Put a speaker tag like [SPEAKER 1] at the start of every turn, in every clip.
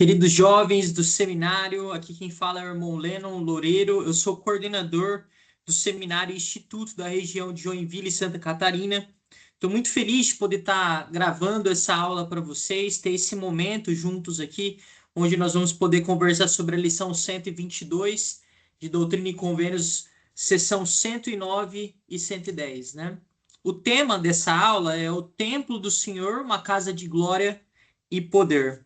[SPEAKER 1] Queridos jovens do seminário, aqui quem fala é o irmão Lennon Loureiro. Eu sou coordenador do Seminário Instituto da região de Joinville e Santa Catarina. Estou muito feliz de poder estar gravando essa aula para vocês, ter esse momento juntos aqui, onde nós vamos poder conversar sobre a lição 122 de Doutrina e Convênios, seção 109 e 110, né? O tema dessa aula é o Templo do Senhor, uma casa de glória e poder.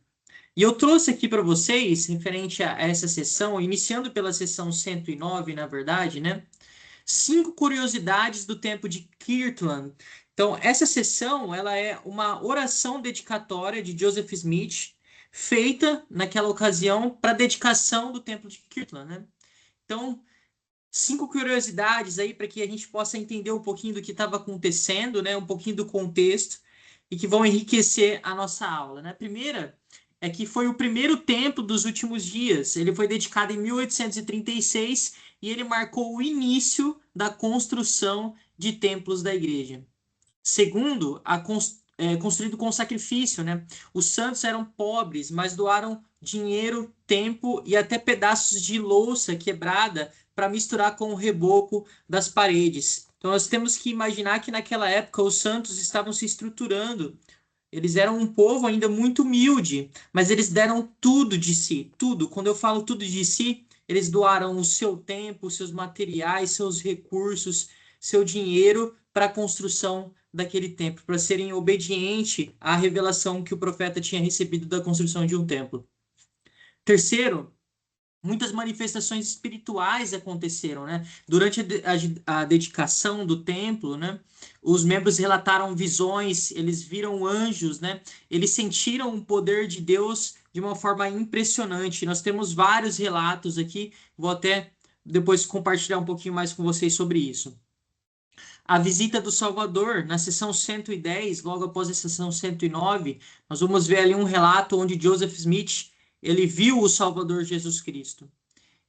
[SPEAKER 1] E eu trouxe aqui para vocês, referente a essa sessão, iniciando pela sessão 109, na verdade, né? 5 curiosidades do tempo de Kirtland. Então, essa sessão, ela é uma oração dedicatória de Joseph Smith, feita naquela ocasião para dedicação do templo de Kirtland, né? Então, 5 curiosidades aí para que a gente possa entender um pouquinho do que estava acontecendo, né? Um pouquinho do contexto e que vão enriquecer a nossa aula, né? A primeira é que foi o primeiro templo dos últimos dias. Ele foi dedicado em 1836 e ele marcou o início da construção de templos da igreja. Segundo, construído com sacrifício, né? Os santos eram pobres, mas doaram dinheiro, tempo e até pedaços de louça quebrada para misturar com o reboco das paredes. Então nós temos que imaginar que naquela época os santos estavam se estruturando. Eles eram um povo ainda muito humilde, mas eles deram tudo de si, tudo. Quando eu falo tudo de si, eles doaram o seu tempo, seus materiais, seus recursos, seu dinheiro para a construção daquele templo, para serem obedientes à revelação que o profeta tinha recebido da construção de um templo. Terceiro, muitas manifestações espirituais aconteceram, né? Durante a dedicação do templo, né? Os membros relataram visões, eles viram anjos, né? Eles sentiram o poder de Deus de uma forma impressionante. Nós temos vários relatos aqui, vou até depois compartilhar um pouquinho mais com vocês sobre isso. A visita do Salvador, na sessão 110, logo após a sessão 109, nós vamos ver ali um relato onde Joseph Smith, ele viu o Salvador Jesus Cristo.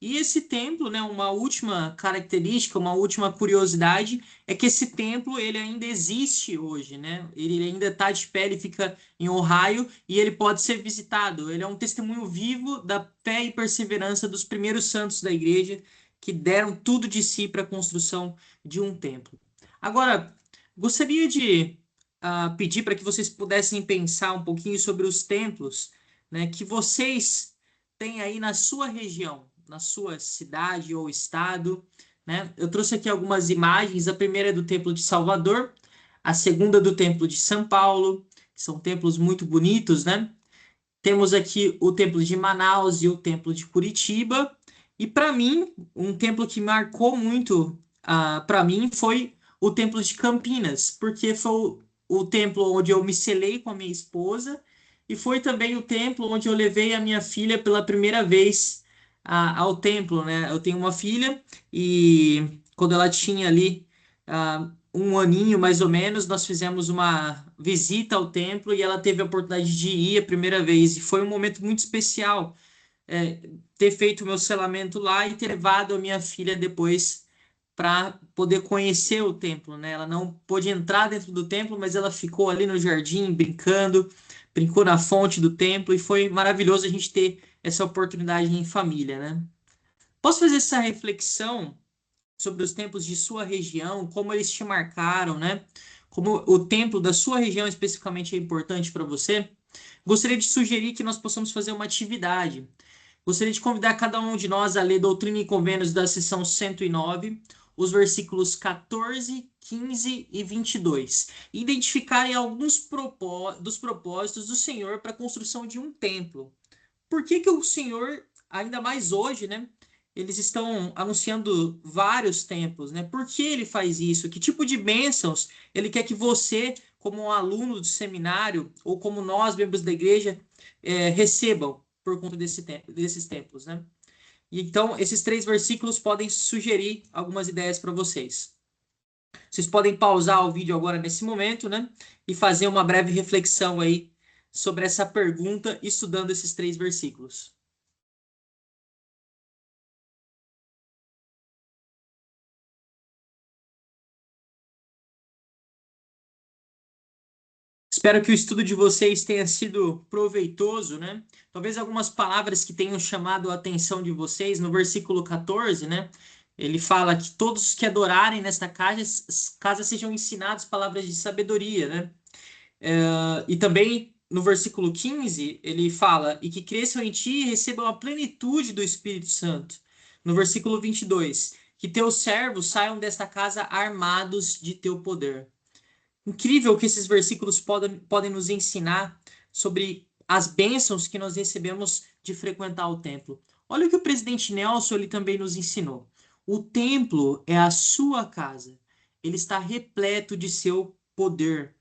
[SPEAKER 1] E esse templo, né, uma última característica, uma última curiosidade, é que esse templo ele ainda existe hoje, né? Ele ainda está de pé, ele fica em Ohio e ele pode ser visitado. Ele é um testemunho vivo da fé e perseverança dos primeiros santos da igreja que deram tudo de si para a construção de um templo. Agora, gostaria de pedir para que vocês pudessem pensar um pouquinho sobre os templos, né, que vocês têm aí na sua região, na sua cidade ou estado, né? Eu trouxe aqui algumas imagens. A primeira é do Templo de Salvador, a segunda do Templo de São Paulo, que são templos muito bonitos, né? Temos aqui o Templo de Manaus e o Templo de Curitiba. E para mim, um templo que marcou muito para mim foi o Templo de Campinas, porque foi o templo onde eu me selei com a minha esposa e foi também o templo onde eu levei a minha filha pela primeira vez ao templo, né? Eu tenho uma filha e quando ela tinha ali um aninho mais ou menos, nós fizemos uma visita ao templo e ela teve a oportunidade de ir a primeira vez. E foi um momento muito especial, ter feito o meu selamento lá e ter levado a minha filha depois para poder conhecer o templo, né? Ela não pôde entrar dentro do templo, mas ela ficou ali no jardim brincando, brincou na fonte do templo e foi maravilhoso a gente ter essa oportunidade em família, né? Posso fazer essa reflexão sobre os templos de sua região, como eles te marcaram, né? Como o templo da sua região especificamente é importante para você. Gostaria de sugerir que nós possamos fazer uma atividade. Gostaria de convidar cada um de nós a ler Doutrina e Convênios da seção 109, os versículos 14, 15 e 22, e identificarem alguns dos propósitos do Senhor para a construção de um templo. Por que que o Senhor, ainda mais hoje, né? Eles estão anunciando vários templos, né? Por que ele faz isso? Que tipo de bênçãos ele quer que você, como um aluno do seminário, ou como nós, membros da igreja, recebam por conta desses templos, né? E então, esses 3 versículos podem sugerir algumas ideias para vocês. Vocês podem pausar o vídeo agora nesse momento, né? E fazer uma breve reflexão aí sobre essa pergunta, estudando esses 3 versículos. Espero que o estudo de vocês tenha sido proveitoso, né? Talvez algumas palavras que tenham chamado a atenção de vocês, no versículo 14, né? Ele fala que todos os que adorarem nesta casa sejam ensinados palavras de sabedoria, né? E também no versículo 15, ele fala: e que cresçam em ti e recebam a plenitude do Espírito Santo. No versículo 22, que teus servos saiam desta casa armados de teu poder. Incrível que esses versículos podem nos ensinar sobre as bênçãos que nós recebemos de frequentar o templo. Olha o que o presidente Nelson ele também nos ensinou. O templo é a sua casa. Ele está repleto de seu poder.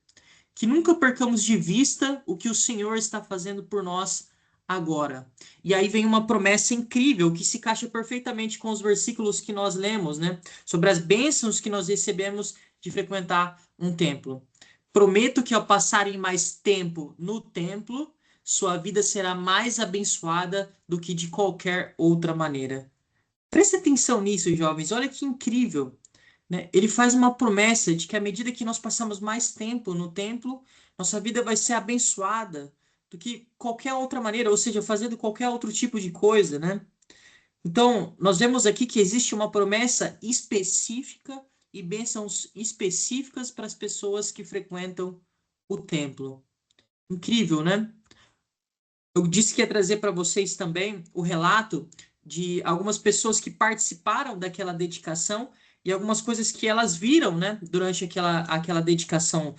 [SPEAKER 1] Que nunca percamos de vista o que o Senhor está fazendo por nós agora. E aí vem uma promessa incrível que se encaixa perfeitamente com os versículos que nós lemos, né? Sobre as bênçãos que nós recebemos de frequentar um templo. Prometo que ao passarem mais tempo no templo, sua vida será mais abençoada do que de qualquer outra maneira. Preste atenção nisso, jovens. Olha que incrível, né? Ele faz uma promessa de que à medida que nós passamos mais tempo no templo, nossa vida vai ser abençoada do que qualquer outra maneira, ou seja, fazendo qualquer outro tipo de coisa, né? Então, nós vemos aqui que existe uma promessa específica e bênçãos específicas para as pessoas que frequentam o templo. Incrível, né? Eu disse que ia trazer para vocês também o relato de algumas pessoas que participaram daquela dedicação e algumas coisas que elas viram, né, durante aquela dedicação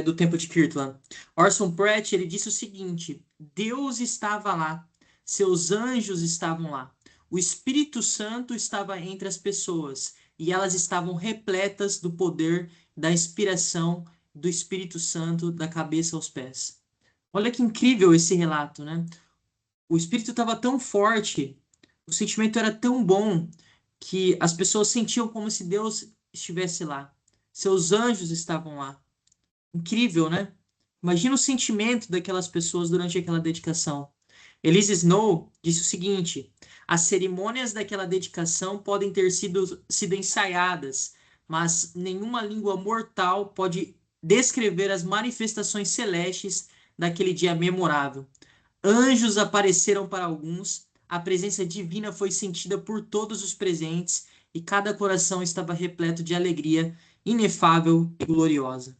[SPEAKER 1] do Templo de Kirtland. Orson Pratt, ele disse o seguinte: Deus estava lá, seus anjos estavam lá, o Espírito Santo estava entre as pessoas e elas estavam repletas do poder, da inspiração do Espírito Santo da cabeça aos pés. Olha que incrível esse relato, né? O espírito estava tão forte, o sentimento era tão bom que as pessoas sentiam como se Deus estivesse lá. Seus anjos estavam lá. Incrível, né? Imagina o sentimento daquelas pessoas durante aquela dedicação. Elise Snow disse o seguinte: as cerimônias daquela dedicação podem ter sido ensaiadas, mas nenhuma língua mortal pode descrever as manifestações celestes daquele dia memorável. Anjos apareceram para alguns, a presença divina foi sentida por todos os presentes e cada coração estava repleto de alegria inefável e gloriosa.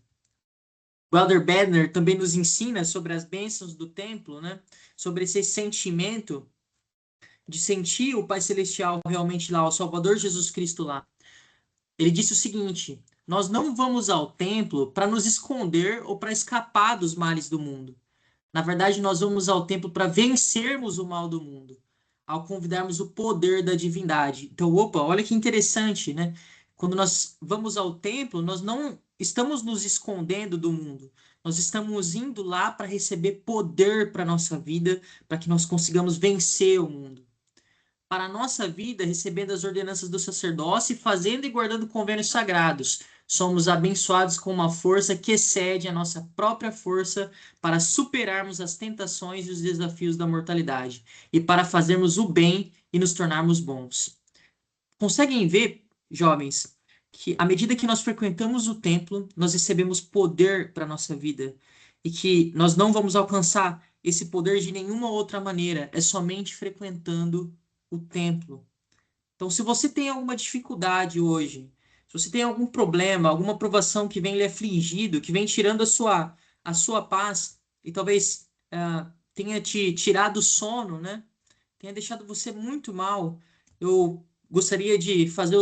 [SPEAKER 1] O Elder Bednar também nos ensina sobre as bênçãos do templo, né? Sobre esse sentimento de sentir o Pai Celestial realmente lá, o Salvador Jesus Cristo lá. Ele disse o seguinte: nós não vamos ao templo para nos esconder ou para escapar dos males do mundo. Na verdade, nós vamos ao templo para vencermos o mal do mundo, ao convidarmos o poder da divindade. Então, opa, olha que interessante, né? Quando nós vamos ao templo, nós não estamos nos escondendo do mundo. Nós estamos indo lá para receber poder para a nossa vida, para que nós consigamos vencer o mundo. Para a nossa vida, recebendo as ordenanças do sacerdócio e fazendo e guardando convênios sagrados. Somos abençoados com uma força que excede a nossa própria força para superarmos as tentações e os desafios da mortalidade e para fazermos o bem e nos tornarmos bons. Conseguem ver, jovens, que à medida que nós frequentamos o templo, nós recebemos poder para a nossa vida e que nós não vamos alcançar esse poder de nenhuma outra maneira, é somente frequentando o templo. Então, se você tem alguma dificuldade hoje, se você tem algum problema, alguma provação que vem lhe afligido, que vem tirando a sua paz e talvez tenha te tirado o sono, né? Tenha deixado você muito mal, eu gostaria de fazer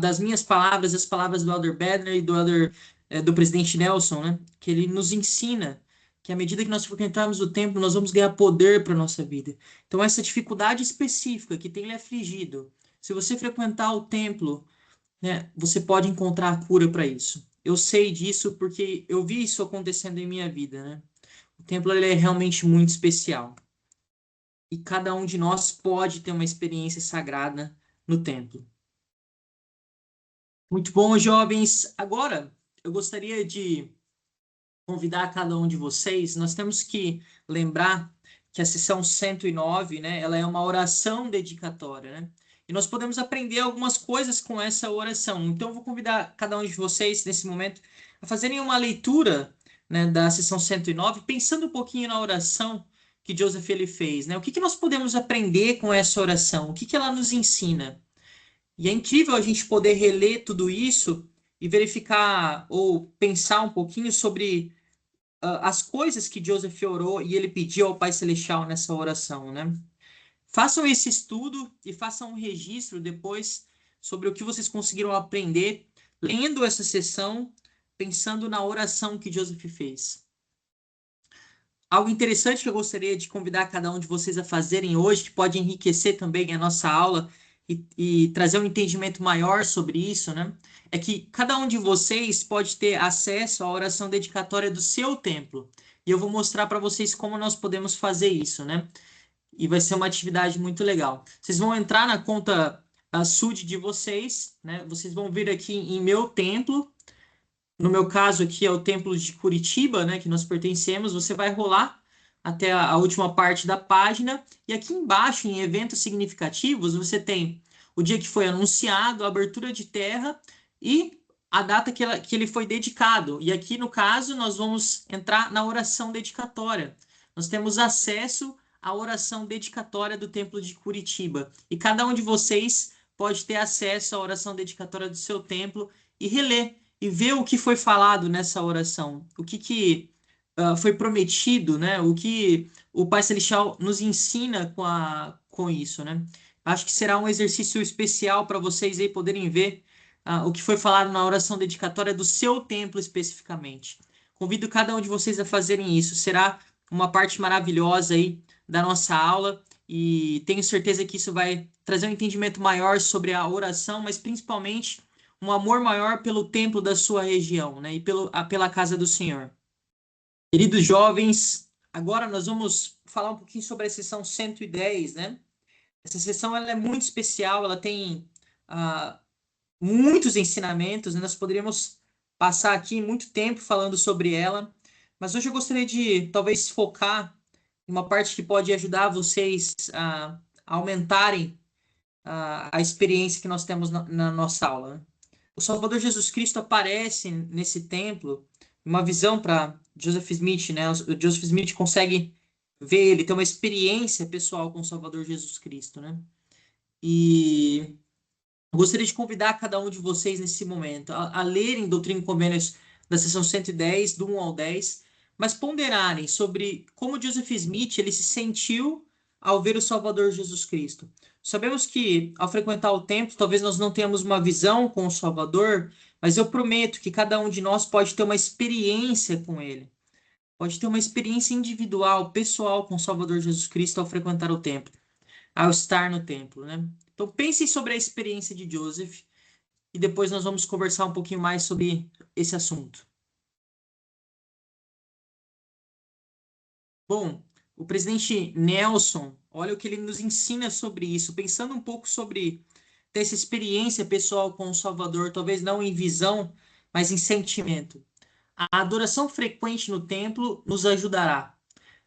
[SPEAKER 1] das minhas palavras, as palavras do Elder Bednar e do presidente Nelson, né? Que ele nos ensina que à medida que nós frequentarmos o templo, nós vamos ganhar poder para a nossa vida. Então, essa dificuldade específica que tem lhe afligido, se você frequentar o templo, né, você pode encontrar a cura para isso. Eu sei disso porque eu vi isso acontecendo em minha vida, né? O templo ele é realmente muito especial. E cada um de nós pode ter uma experiência sagrada no templo. Muito bom, jovens. Agora, eu gostaria de convidar cada um de vocês. Nós temos que lembrar que a sessão 109, né, ela é uma oração dedicatória, né? E nós podemos aprender algumas coisas com essa oração. Então, eu vou convidar cada um de vocês, nesse momento, a fazerem uma leitura né, da sessão 109, pensando um pouquinho na oração que Joseph ele fez, né? O que que nós podemos aprender com essa oração? O que que ela nos ensina? E é incrível a gente poder reler tudo isso e verificar ou pensar um pouquinho sobre as coisas que Joseph orou e ele pediu ao Pai Celestial nessa oração, né? Façam esse estudo e façam um registro depois sobre o que vocês conseguiram aprender lendo essa sessão, pensando na oração que Joseph fez. Algo interessante que eu gostaria de convidar cada um de vocês a fazerem hoje, que pode enriquecer também a nossa aula e trazer um entendimento maior sobre isso, né? É que cada um de vocês pode ter acesso à oração dedicatória do seu templo. E eu vou mostrar para vocês como nós podemos fazer isso, né? E vai ser uma atividade muito legal. Vocês vão entrar na conta a SUD de vocês, né? Vocês vão vir aqui em meu templo. No meu caso aqui é o templo de Curitiba, né, que nós pertencemos. Você vai rolar até a última parte da página e aqui embaixo, em eventos significativos, você tem o dia que foi anunciado, a abertura de terra e a data que ele foi dedicado. E aqui, no caso, nós vamos entrar na oração dedicatória. Nós temos acesso à oração dedicatória do templo de Curitiba. E cada um de vocês pode ter acesso à oração dedicatória do seu templo e reler e ver o que foi falado nessa oração, o que foi prometido, né? O que o Pai Celestial nos ensina com isso, né? Acho que será um exercício especial para vocês aí poderem ver o que foi falado na oração dedicatória do seu templo especificamente. Convido cada um de vocês a fazerem isso. Será uma parte maravilhosa aí da nossa aula e tenho certeza que isso vai trazer um entendimento maior sobre a oração, mas principalmente um amor maior pelo templo da sua região, né? E pela casa do Senhor. Queridos jovens, agora nós vamos falar um pouquinho sobre a sessão 110, né? Essa sessão ela é muito especial, ela tem ah, muitos ensinamentos, né? Nós poderíamos passar aqui muito tempo falando sobre ela, mas hoje eu gostaria de talvez focar em uma parte que pode ajudar vocês a aumentarem a experiência que nós temos na nossa aula, né? O Salvador Jesus Cristo aparece nesse templo, uma visão para Joseph Smith, né? O Joseph Smith consegue ver ele, ter uma experiência pessoal com o Salvador Jesus Cristo, né? E eu gostaria de convidar cada um de vocês nesse momento a lerem Doutrina e Convênios da seção 110, do 1 ao 10, mas ponderarem sobre como Joseph Smith ele se sentiu ao ver o Salvador Jesus Cristo. Sabemos que ao frequentar o templo, talvez nós não tenhamos uma visão com o Salvador, mas eu prometo que cada um de nós pode ter uma experiência com ele. Pode ter uma experiência individual, pessoal com o Salvador Jesus Cristo ao frequentar o templo, ao estar no templo, né? Então pensem sobre a experiência de Joseph e depois nós vamos conversar um pouquinho mais sobre esse assunto. Bom, o presidente Nelson, olha o que ele nos ensina sobre isso, pensando um pouco sobre ter essa experiência pessoal com o Salvador, talvez não em visão, mas em sentimento. A adoração frequente no templo nos ajudará.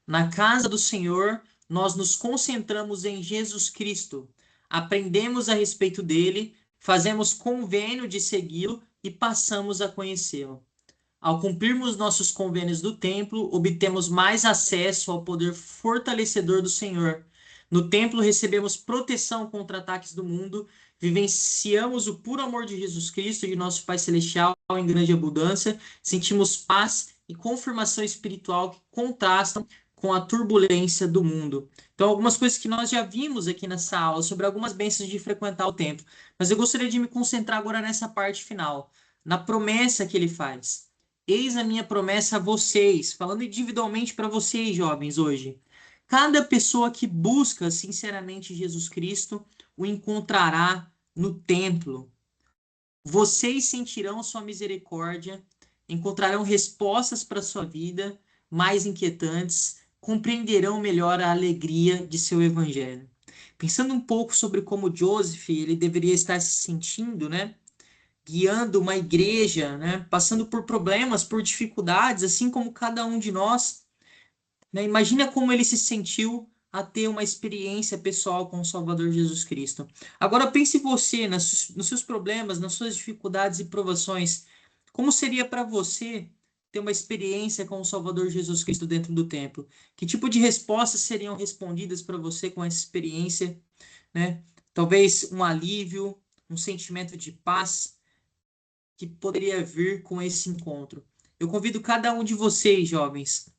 [SPEAKER 1] Na casa do Senhor, nós nos concentramos em Jesus Cristo, aprendemos a respeito dele, fazemos convênio de segui-lo e passamos a conhecê-lo. Ao cumprirmos nossos convênios do templo, obtemos mais acesso ao poder fortalecedor do Senhor. No templo, recebemos proteção contra ataques do mundo, vivenciamos o puro amor de Jesus Cristo e de nosso Pai Celestial em grande abundância, sentimos paz e confirmação espiritual que contrastam com a turbulência do mundo. Então, algumas coisas que nós já vimos aqui nessa aula sobre algumas bênçãos de frequentar o templo, mas eu gostaria de me concentrar agora nessa parte final, na promessa que ele faz. Eis a minha promessa a vocês, falando individualmente para vocês, jovens, hoje. Cada pessoa que busca sinceramente Jesus Cristo o encontrará no templo. Vocês sentirão sua misericórdia, encontrarão respostas para sua vida mais inquietantes, compreenderão melhor a alegria de seu evangelho. Pensando um pouco sobre como Joseph ele deveria estar se sentindo, né? Guiando uma igreja, né? Passando por problemas, por dificuldades, assim como cada um de nós, né? Imagina como ele se sentiu a ter uma experiência pessoal com o Salvador Jesus Cristo. Agora pense você nos seus problemas, nas suas dificuldades e provações. Como seria para você ter uma experiência com o Salvador Jesus Cristo dentro do templo? Que tipo de respostas seriam respondidas para você com essa experiência, né? Talvez um alívio, um sentimento de paz que poderia vir com esse encontro. Eu convido cada um de vocês, jovens,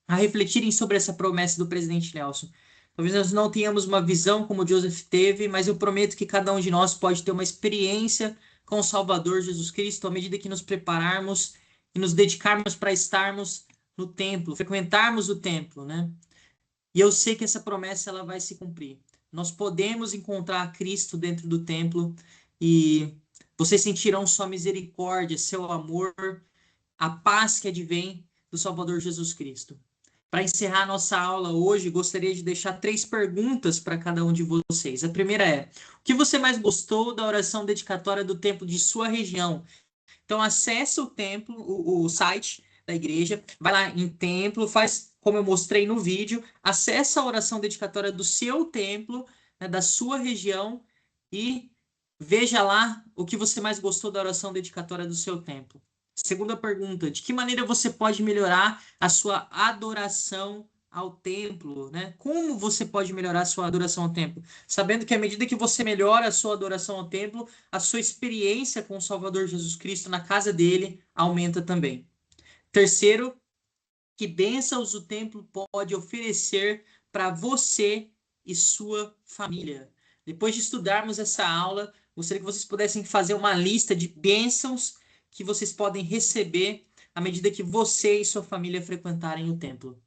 [SPEAKER 1] a refletirem sobre essa promessa do presidente Nelson. Talvez nós não tenhamos uma visão como Joseph teve, mas eu prometo que cada um de nós pode ter uma experiência com o Salvador Jesus Cristo à medida que nos prepararmos e nos dedicarmos para estarmos no templo, frequentarmos o templo, né? E eu sei que essa promessa ela vai se cumprir. Nós podemos encontrar Cristo dentro do templo e vocês sentirão sua misericórdia, seu amor, a paz que advém do Salvador Jesus Cristo. Para encerrar nossa aula hoje, gostaria de deixar 3 perguntas para cada um de vocês. A primeira é: o que você mais gostou da oração dedicatória do templo de sua região? Então, acesse o templo, o site da igreja, vai lá em templo, faz como eu mostrei no vídeo, acessa a oração dedicatória do seu templo, né, da sua região, e veja lá o que você mais gostou da oração dedicatória do seu templo. Segunda pergunta: de que maneira você pode melhorar a sua adoração ao templo, né? Como você pode melhorar a sua adoração ao templo? Sabendo que à medida que você melhora a sua adoração ao templo, a sua experiência com o Salvador Jesus Cristo na casa dele aumenta também. Terceiro, que bênçãos o templo pode oferecer para você e sua família? Depois de estudarmos essa aula, gostaria que vocês pudessem fazer uma lista de bênçãos que vocês podem receber à medida que você e sua família frequentarem o templo.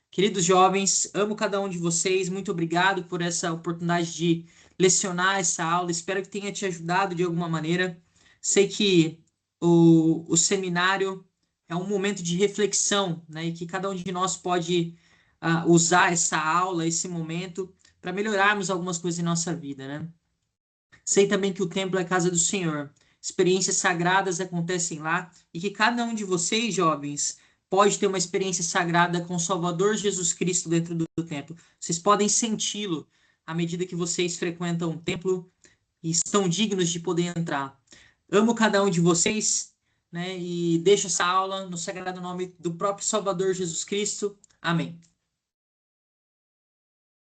[SPEAKER 1] Queridos jovens, amo cada um de vocês. Muito obrigado por essa oportunidade de lecionar essa aula. Espero que tenha te ajudado de alguma maneira. Sei que o seminário é um momento de reflexão, né? E que cada um de nós pode usar essa aula, esse momento, para melhorarmos algumas coisas em nossa vida, né? Sei também que o templo é a casa do Senhor. Experiências sagradas acontecem lá e que cada um de vocês, jovens, pode ter uma experiência sagrada com o Salvador Jesus Cristo dentro do templo. Vocês podem senti-lo à medida que vocês frequentam o templo e estão dignos de poder entrar. Amo cada um de vocês, né? E deixo essa aula no sagrado nome do próprio Salvador Jesus Cristo. Amém.